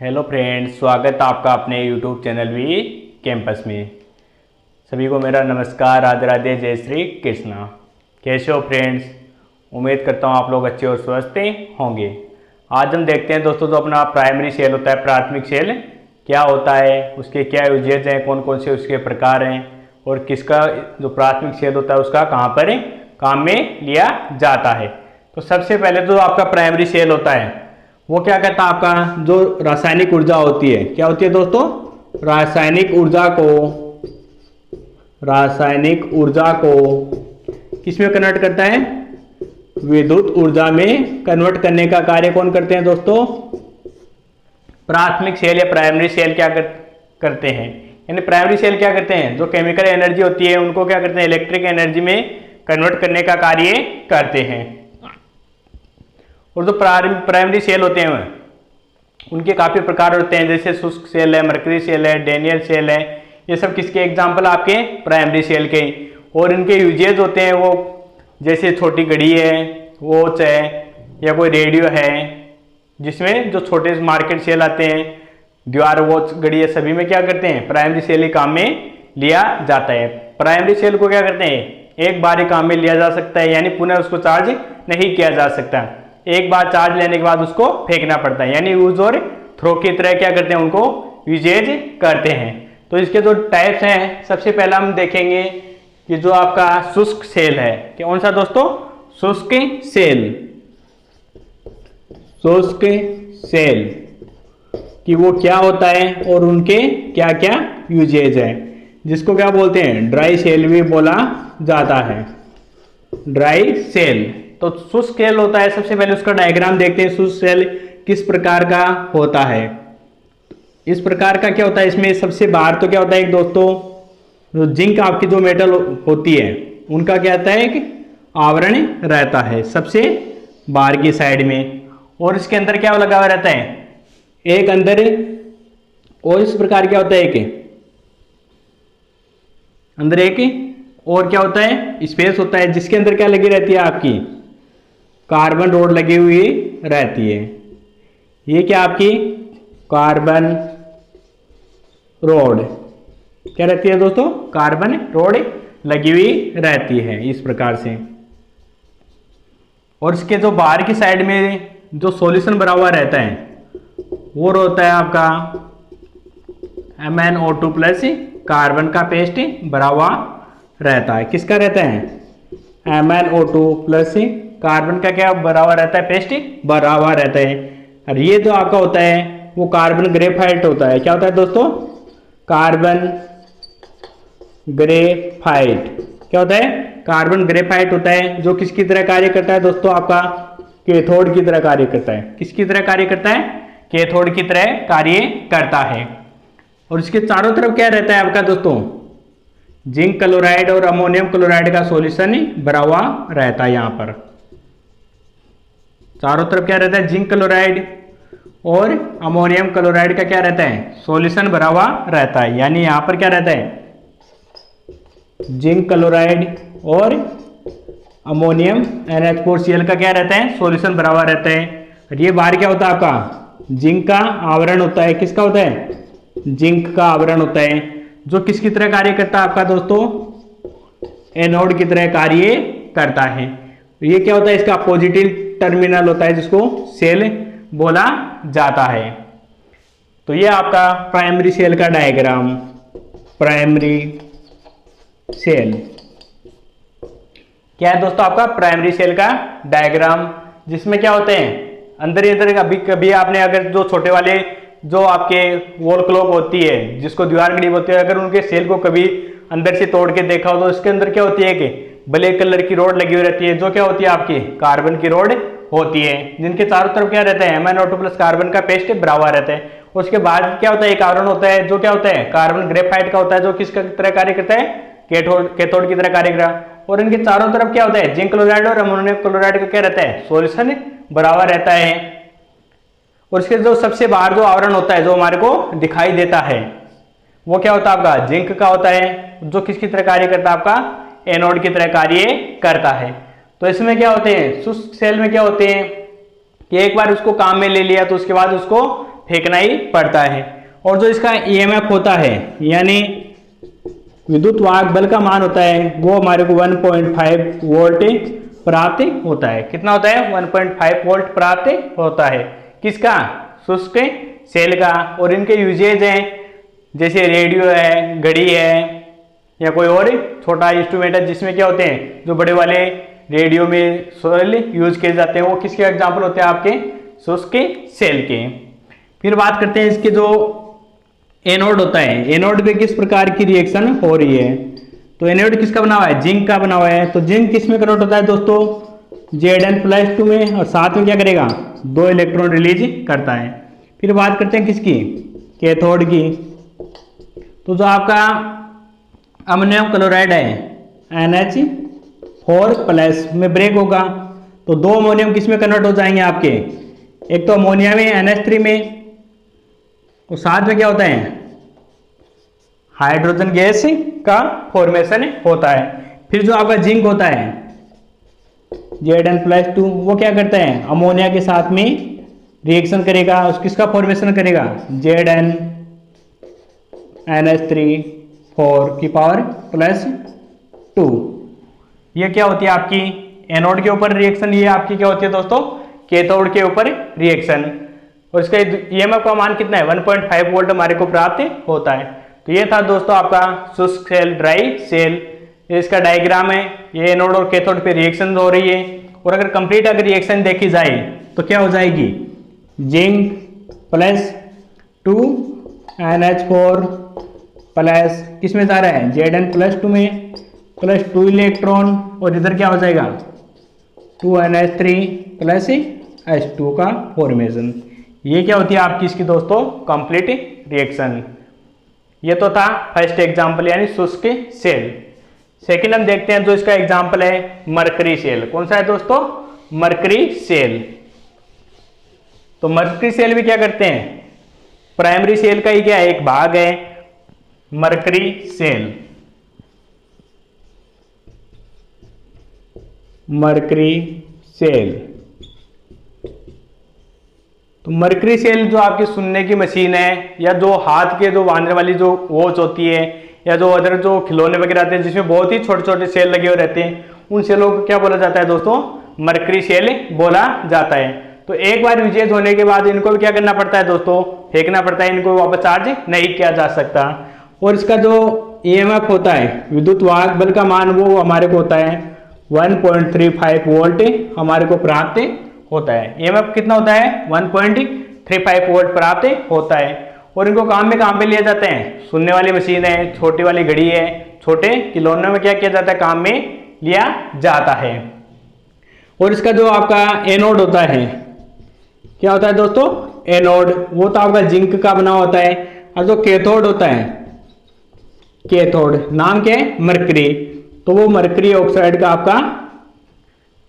Hello friends, स्वागत है आपका अपने यूट्यूब चैनल वी कैंपस में। सभी को मेरा नमस्कार, राधे राधे, जय श्री कृष्णा। कैसे हो फ्रेंड्स? उम्मीद करता हूँ आप लोग अच्छे और स्वस्थ होंगे। आज हम देखते हैं दोस्तों, जो अपना प्राइमरी सेल होता है, प्राथमिक सेल क्या होता है, उसके क्या यूजेज हैं, कौन कौन से उसके प्रकार हैं और किसका जो प्राथमिक सेल होता है उसका कहाँ पर काम में लिया जाता है। तो सबसे पहले जो आपका प्राइमरी सेल होता है वो क्या कहता है, आपका जो रासायनिक ऊर्जा होती है, क्या होती है दोस्तों? रासायनिक ऊर्जा को किस में कन्वर्ट करता है? विद्युत ऊर्जा में कन्वर्ट करने का कार्य कौन करते हैं दोस्तों? प्राथमिक सेल या प्राइमरी सेल क्या करते हैं। यानी प्राइमरी सेल क्या करते हैं, जो केमिकल एनर्जी होती है उनको क्या करते हैं, इलेक्ट्रिक एनर्जी में कन्वर्ट करने का कार्य करते हैं। और जो प्राइमरी सेल होते हैं उनके काफ़ी प्रकार होते हैं, जैसे शुष्क सेल है, मरकरी सेल है, डेनियल सेल है। ये सब किसके एग्जाम्पल आपके प्राइमरी सेल के। और इनके यूजेज होते हैं वो जैसे छोटी घड़ी है, वॉच है, या कोई रेडियो है, जिसमें जो छोटे मार्केट सेल आते हैं, दीवार, वॉच, घड़ी है, सभी में क्या करते हैं, प्राइमरी सेल ही काम में लिया जाता है। प्राइमरी सेल को क्या करते हैं, एक बार ही काम में लिया जा सकता है, यानी पुनः उसको चार्ज नहीं किया जा सकता। एक बार चार्ज लेने के बाद उसको फेंकना पड़ता है, यानी यूज और थ्रो की तरह क्या करते हैं, उनको यूजेज करते हैं। तो इसके जो टाइप्स हैं, सबसे पहला हम देखेंगे कि जो आपका शुष्क सेल है, कौन सा दोस्तों? शुष्क सेल कि वो क्या होता है और उनके क्या क्या यूजेज है, जिसको क्या बोलते हैं, ड्राई सेल भी बोला जाता है। ड्राई सेल तो शुष्क सेल होता है। सबसे पहले उसका डायग्राम देखते हैं, शुष्क सेल किस प्रकार का होता है। इस प्रकार का क्या होता है, इसमें सबसे बाहर तो क्या होता है एक दोस्तों, जो जिंक आपकी जो मेटल होती है उनका क्या होता है, एक आवरण रहता है सबसे बाहर की साइड में, और इसके अंदर क्या लगा हुआ रहता है, एक अंदर, और इस प्रकार क्या होता है, एक अंदर एक और क्या होता है, स्पेस होता है, जिसके अंदर क्या लगी रहती है, आपकी कार्बन रोड लगी हुई रहती है। ये क्या आपकी कार्बन रोड क्या रहती है दोस्तों, कार्बन रोड लगी हुई रहती है इस प्रकार से। और इसके जो बाहर की साइड में जो सॉल्यूशन भरा हुआ रहता है वो होता है आपका MnO2 प्लस कार्बन का पेस्ट भरा हुआ रहता है। किसका रहता है? MnO2 प्लस कार्बन का क्या भरा हुआ रहता है, पेस्ट भरा हुआ रहता है। और ये जो आपका होता है वो कार्बन ग्रेफाइट होता है। क्या होता है दोस्तों? कार्बन ग्रेफाइट क्या होता है? कार्बन ग्रेफाइट होता है, जो किसकी तरह कार्य करता है दोस्तों, आपका कैथोड की तरह कार्य करता है। किसकी तरह कार्य करता है? कैथोड की तरह कार्य करता है। और इसके चारों तरफ क्या रहता है आपका दोस्तों, जिंक क्लोराइड और अमोनियम क्लोराइड का सॉल्यूशन भरा हुआ रहता है। यहाँ पर चारों तरफ क्या रहता है, जिंक क्लोराइड और अमोनियम क्लोराइड का क्या रहता है, सॉल्यूशन भरा हुआ रहता है। यानी यहाँ पर क्या रहता है, जिंक क्लोराइड और अमोनियम NH4Cl का क्या रहता है, सॉल्यूशन भरा हुआ रहता है। और ये बाहर क्या होता है आपका, जिंक का आवरण होता है। किसका होता है? जिंक का आवरण होता है, जो किसकी तरह कार्य करता है आपका दोस्तों, एनोड की तरह कार्य करता है। ये क्या होता है, इसका पॉजिटिव टर्मिनल होता है, जिसको सेल बोला जाता है। तो ये आपका प्राइमरी सेल का डायग्राम, प्राइमरी सेल क्या है दोस्तों, आपका प्राइमरी सेल का डायग्राम, जिसमें क्या होते हैं अंदर ही अंदर। कभी कभी आपने अगर जो छोटे वाले जो आपके वॉल क्लॉक होती है, जिसको दीवार घड़ी होती है, अगर उनके सेल को कभी अंदर से तोड़ के देखा हो तो इसके अंदर क्या होती है कि ब्लैक कलर की रोड लगी हुई रहती है, जो क्या होती है आपकी कार्बन की रोड होती है, जिनके चारों तरफ क्या रहता है, MnO2 प्लस कार्बन का पेस्ट भरा हुआ रहता है। उसके बाद क्या होता है, एक आवरण होता है, जो क्या होता है, कार्बन ग्रेफाइट का होता है, जो किसका तरह कार्य करता है, कैथोड की तरह कार्य करता। और इनके चारों तरफ क्या होता है, जिंक क्लोराइड और अमोनियम क्लोराइड का क्या रहता है, सॉल्यूशन भरा हुआ रहता है। और इसके जो सबसे बाहर जो आवरण होता है, जो हमारे को दिखाई देता है, वो क्या होता है आपका, जिंक का होता है, जो किसकी तरह कार्य करता है, आपका एनोड की तरह कार्य करता है। तो इसमें क्या होते हैं, शुष्क सेल में क्या होते हैं कि एक बार उसको काम में ले लिया तो उसके बाद उसको फेंकना ही पड़ता है। और जो इसका ईएमएफ होता है यानी विद्युत वाहक बल का मान होता है वो हमारे को 1.5 वोल्ट प्राप्त होता है। कितना होता है? 1.5 वोल्ट प्राप्त होता है। किसका? शुष्क सेल का। और इनके यूजेज हैं जैसे रेडियो है, घड़ी है, या कोई और छोटा इंस्ट्रूमेंट है जिसमें क्या होते हैं, जो बड़े वाले रेडियो में सेल यूज किए जाते हैं वो किसके एग्जाम्पल होते हैं? आपके शुष्क सेल के। फिर बात करते हैं इसके जो एनोड होता है, एनोड पे किस प्रकार की रिएक्शन हो रही है। तो एनोड किसका बना हुआ है? जिंक का बना हुआ है। तो जिंक किस में कन्वर्ट होता है दोस्तों? Zn+2 में, और साथ में क्या करेगा? 2 इलेक्ट्रॉन रिलीज करता है। फिर बात करते हैं किसकी? कैथोड की। तो जो आपका अमोनियम क्लोराइड है NH4+ में ब्रेक होगा तो 2 अमोनियम किस में कन्वर्ट हो जाएंगे आपके? एक तो अमोनिया में NH3 में, और साथ में क्या होता है? हाइड्रोजन गैस का फॉर्मेशन होता है। फिर जो आपका जिंक होता है Zn+2 वो क्या करता है? अमोनिया के साथ में रिएक्शन करेगा, उस किसका फॉर्मेशन करेगा? ZnNH3+2। ये क्या होती है आपकी एनोड के ऊपर रिएक्शन, ये आपकी क्या होती है दोस्तों? कैथोड के ऊपर रिएक्शन। और इसका ईएमएफ का मान कितना है? 1.5 वोल्ट हमारे को प्राप्त होता है। तो ये था दोस्तों आपका शुष्क सेल, ड्राई सेल। इसका डायग्राम है, ये एनोड और कैथोड पे रिएक्शन हो रही है। और अगर कंप्लीट अगर रिएक्शन देखी जाए तो क्या हो जाएगी? जिंक +2 NH4+ किस में जा रहा है? Zn+2 में, +2 इलेक्ट्रॉन, और इधर क्या हो जाएगा? 2 NH3+H2 का फॉर्मेशन। ये क्या होती है आपकी इसकी दोस्तों? Complete reaction. ये तो था फर्स्ट एग्जांपल यानी शुष्क सेल। सेकंड हम देखते हैं जो इसका एग्जांपल है मरकरी सेल। कौन सा है दोस्तों? Mercury cell. तो मरकरी सेल भी क्या करते हैं? प्राइमरी सेल का ही क्या है? एक भाग है मरकरी सेल। Mercury cell. तो मरकरी सेल जो आपकी सुनने की मशीन है, या जो हाथ के जो बांधने वाली जो वॉच होती है, या जो अदर जो खिलौने वगैरह आते हैं जिसमें बहुत ही छोटे छोटे सेल लगे हुए रहते हैं, उन सेलों को क्या बोला जाता है दोस्तों? मरकरी सेल बोला जाता है। तो एक बार यूजेज होने के बाद इनको भी क्या करना पड़ता है दोस्तों? फेंकना पड़ता है, इनको वापस चार्ज नहीं किया जा सकता। और इसका जो ईएमएफ होता है, विद्युत वाहक बल का मान, वो हमारे को होता है 1.35 वोल्ट हमारे को प्राप्त होता है। ईएमएफ कितना होता है? 1.35 वोल्ट प्राप्त होता है। और इनको काम पे लिए जाते हैं। सुनने वाली मशीन है, छोटी वाली घड़ी है, छोटे खिलौनों में क्या किया जाता है? काम में लिया जाता है। और इसका जो आपका एनोड होता है, क्या होता है दोस्तों? एनोड वो तो आपका जिंक का बना होता है। और जो कैथोड होता है, कैथोड नाम क्या है? मरकरी। तो वो मरकरी ऑक्साइड का आपका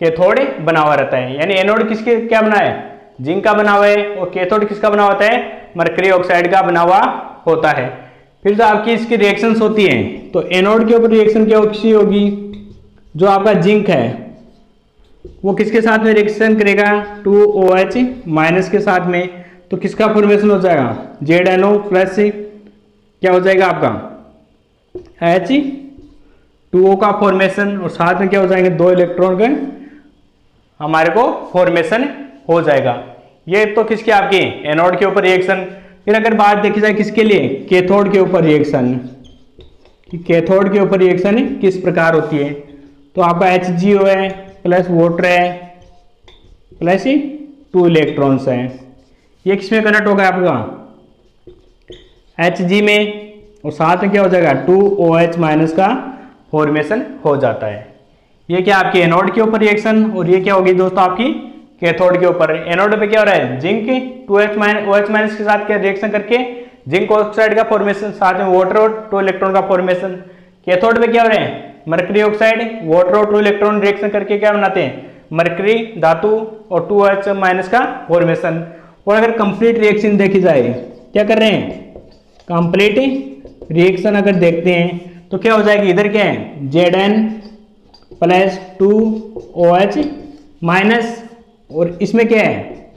कैथोड बना हुआ रहता है। यानी एनोड किसके क्या बना है? जिंक का बना हुआ है। और कैथोड किसका बना होता है? मरकरी ऑक्साइड का बना हुआ होता है। फिर जो आपकी इसकी रिएक्शंस होती हैं, तो एनोड के ऊपर रिएक्शन क्या होगी? जो आपका जिंक है वो किसके साथ में रिएक्शन करेगा? 2OH- के साथ में। तो किसका फॉर्मेशन हो जाएगा? ZnO+ क्या हो जाएगा आपका? H2O का फॉर्मेशन। और साथ में क्या हो जाएंगे? 2 इलेक्ट्रॉन का हमारे को फॉर्मेशन हो जाएगा। ये तो किसकी? आपकी एनोड के ऊपर रिएक्शन। फिर अगर बात देखी जाए किसके लिए? कैथोड के ऊपर रिएक्शन। कैथोड के ऊपर रिएक्शन किस प्रकार होती है? तो आपका HgO है प्लस वाटर है प्लस 2 इलेक्ट्रॉन्स हैं। ये किसमें कनेक्ट होगा आपका? Hg में। और साथ में क्या हो जाएगा? 2OH- का फॉर्मेशन हो जाता है। ये क्या आपकी एनोड के ऊपर रिएक्शन। और ये क्या होगी दोस्तों? आपकी कैथोड के ऊपर। एनोड पे क्या हो रहा है? जिंक OH- के साथ क्या रिएक्शन करके जिंक ऑक्साइड का फॉर्मेशन, साथ में वाटर और 2 इलेक्ट्रॉन का फॉर्मेशन। कैथोड पे क्या हो रहे हैं? मरकरी ऑक्साइड, वाटर और 2 इलेक्ट्रॉन रिएक्शन करके क्या बनाते हैं? मरकरी धातु और 2OH- का फॉर्मेशन। और अगर कंप्लीट रिएक्शन देखी जाए, क्या कर रहे हैं? कंप्लीट रिएक्शन अगर देखते हैं तो क्या हो जाएगी? इधर क्या है? Zn+2OH- और इसमें क्या है?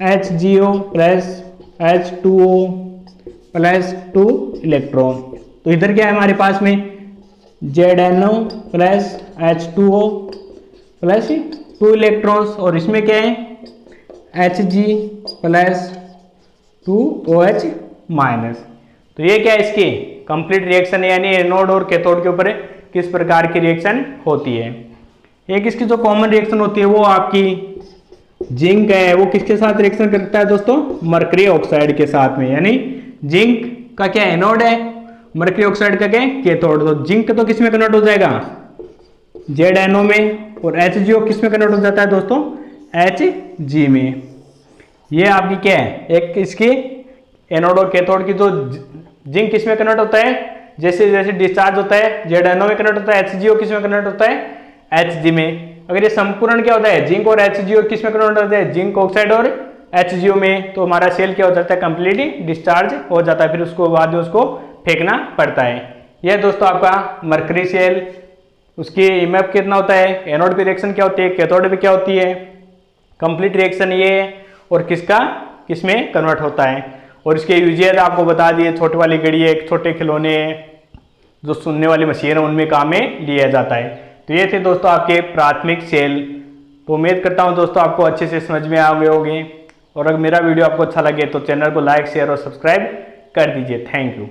HgO+ H2O plus 2 electron. तो इधर क्या है हमारे पास में ZnO plus H2O plus 2 electrons, और इसमें क्या है Hg प्लस 2OH माइनस। तो ये क्या है इसकी कंप्लीट रिएक्शन, यानी एनोड और कैथोड के ऊपर किस प्रकार की रिएक्शन होती है। एक इसकी जो कॉमन रिएक्शन होती है वो आपकी जिंक है, वो किसके साथ रिएक्शन करता है दोस्तों, मरकरी ऑक्साइड के साथ में, यानी जिंक का क्या एनोड है, मरकरी ऑक्साइड का क्या कैथोड। तो जिंक तो किस में कन्वर्ट हो जाएगा ZnO में, और HgO किस में कन्वर्ट हो जाता है दोस्तों Hg में। ये आपकी क्या है एक इसकी एनोड और कैथोड की, जो जिंक किस में कन्वर्ट होता है, जैसे जैसे डिस्चार्ज होता है ZnO में कन्वर्ट होता है, HgO किस में कन्वर्ट होता है Hg में। अगर ये संपूर्ण क्या होता है जिंक और HgO किस में कन्वर्ट होता है, जिंक ऑक्साइड और HgO में, तो हमारा सेल क्या हो जाता है कंप्लीटली डिस्चार्ज हो जाता है, फिर उसको बाद में उसको फेंकना पड़ता है। यह दोस्तों आपका मरकरी सेल, उसकी इमेप कितना होता है, एनोड पे रिएक्शन क्या होती है, कैथोड पे क्या होती है, कंप्लीट रिएक्शन ये है, और किसका किसमें कन्वर्ट होता है। और इसके यूजेस आपको बता दिए, छोटे वाली घड़ी है, छोटे खिलौने, जो सुनने वाली मशीन है उनमें काम में लिया जाता है। तो ये थे दोस्तों आपके प्राथमिक सेल। तो उम्मीद करता हूँ दोस्तों आपको अच्छे से समझ में आ गए होंगे, और अगर मेरा वीडियो आपको अच्छा लगे तो चैनल को लाइक शेयर और सब्सक्राइब कर दीजिए। Thank you.